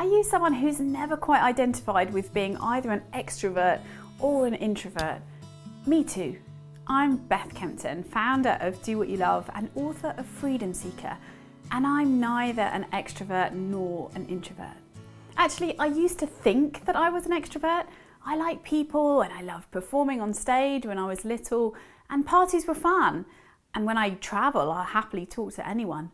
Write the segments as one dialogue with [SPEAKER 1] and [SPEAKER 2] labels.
[SPEAKER 1] Are you someone who's never quite identified with being either an extrovert or an introvert? Me too. I'm Beth Kempton, founder of Do What You Love and author of Freedom Seeker, and I'm neither an extrovert nor an introvert. Actually, I used to think that I was an extrovert. I like people and I loved performing on stage when I was little, and parties were fun. And when I travel, I'll happily talk to anyone.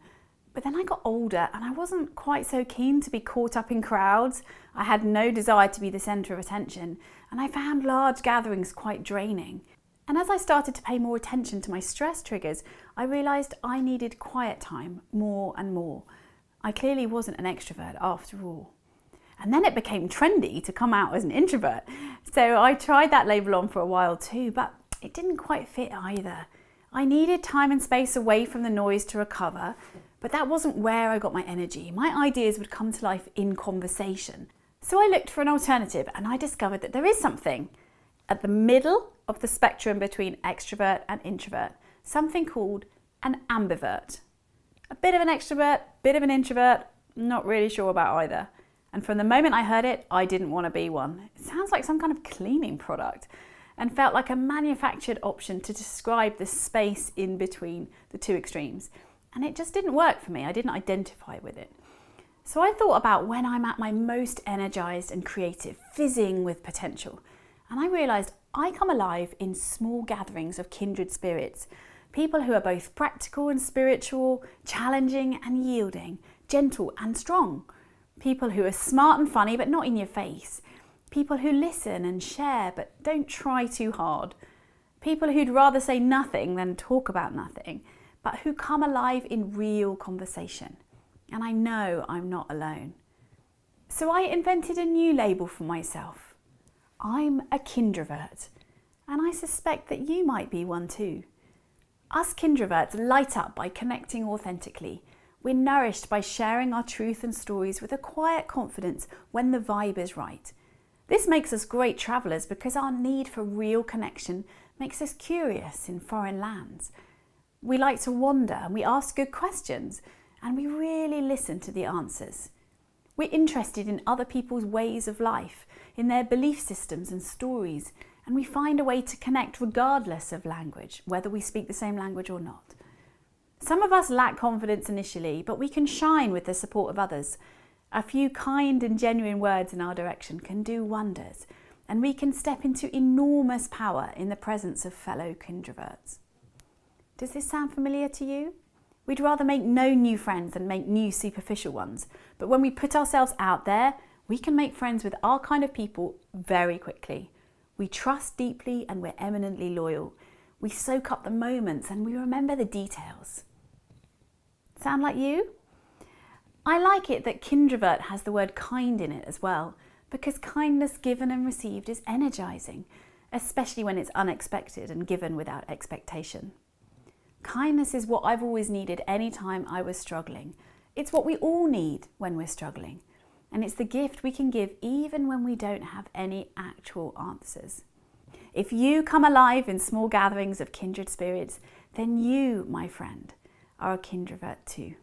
[SPEAKER 1] But then I got older and I wasn't quite so keen to be caught up in crowds. I had no desire to be the centre of attention, and I found large gatherings quite draining. And as I started to pay more attention to my stress triggers, I realised I needed quiet time more and more. I clearly wasn't an extrovert after all. And then it became trendy to come out as an introvert. So I tried that label on for a while too, but it didn't quite fit either. I needed time and space away from the noise to recover, but that wasn't where I got my energy. My ideas would come to life in conversation. So I looked for an alternative, and I discovered that there is something at the middle of the spectrum between extrovert and introvert, something called an ambivert. A bit of an extrovert, bit of an introvert, not really sure about either. And from the moment I heard it, I didn't want to be one. It sounds like some kind of cleaning product and felt like a manufactured option to describe the space in between the two extremes. And it just didn't work for me. I didn't identify with it. So I thought about when I'm at my most energized and creative, fizzing with potential. And I realized I come alive in small gatherings of kindred spirits, people who are both practical and spiritual, challenging and yielding, gentle and strong, people who are smart and funny but not in your face, people who listen and share but don't try too hard, people who'd rather say nothing than talk about nothing, but who come alive in real conversation. And I know I'm not alone. So I invented a new label for myself. I'm a kindravert, and I suspect that you might be one too. Us kindraverts light up by connecting authentically. We're nourished by sharing our truth and stories with a quiet confidence when the vibe is right. This makes us great travellers because our need for real connection makes us curious in foreign lands. We like to wander and we ask good questions, and we really listen to the answers. We're interested in other people's ways of life, in their belief systems and stories, and we find a way to connect regardless of language, whether we speak the same language or not. Some of us lack confidence initially, but we can shine with the support of others. A few kind and genuine words in our direction can do wonders, and we can step into enormous power in the presence of fellow kindraverts. Does this sound familiar to you? We'd rather make no new friends than make new superficial ones. But when we put ourselves out there, we can make friends with our kind of people very quickly. We trust deeply and we're eminently loyal. We soak up the moments and we remember the details. Sound like you? I like it that kindravert has the word kind in it as well, because kindness given and received is energizing, especially when it's unexpected and given without expectation. Kindness is what I've always needed any time I was struggling. It's what we all need when we're struggling. And it's the gift we can give even when we don't have any actual answers. If you come alive in small gatherings of kindred spirits, then you, my friend, are a kindravert too.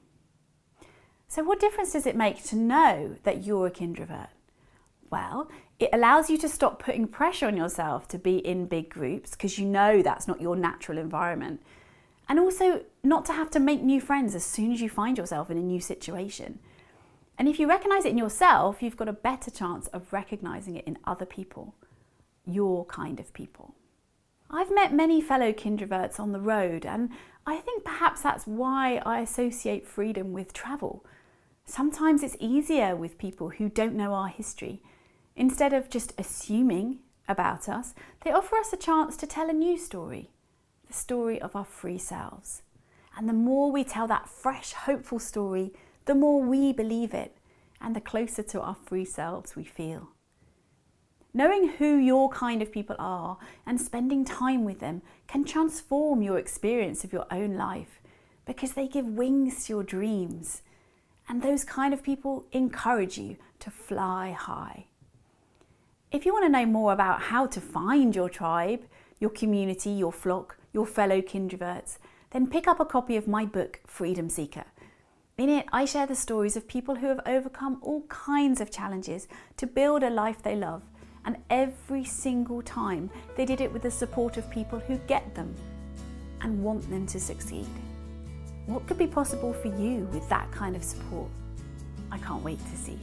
[SPEAKER 1] So what difference does it make to know that you're a kindravert? Well, it allows you to stop putting pressure on yourself to be in big groups because you know that's not your natural environment. And also not to have to make new friends as soon as you find yourself in a new situation. And if you recognise it in yourself, you've got a better chance of recognising it in other people, your kind of people. I've met many fellow kindraverts on the road, and I think perhaps that's why I associate freedom with travel. Sometimes it's easier with people who don't know our history. Instead of just assuming about us, they offer us a chance to tell a new story. The story of our free selves. And the more we tell that fresh, hopeful story, the more we believe it, and the closer to our free selves we feel. Knowing who your kind of people are and spending time with them can transform your experience of your own life, because they give wings to your dreams. And those kind of people encourage you to fly high. If you want to know more about how to find your tribe, your community, your flock, your fellow kindraverts, then pick up a copy of my book, Freedom Seeker. In it, I share the stories of people who have overcome all kinds of challenges to build a life they love, and every single time they did it with the support of people who get them and want them to succeed. What could be possible for you with that kind of support? I can't wait to see.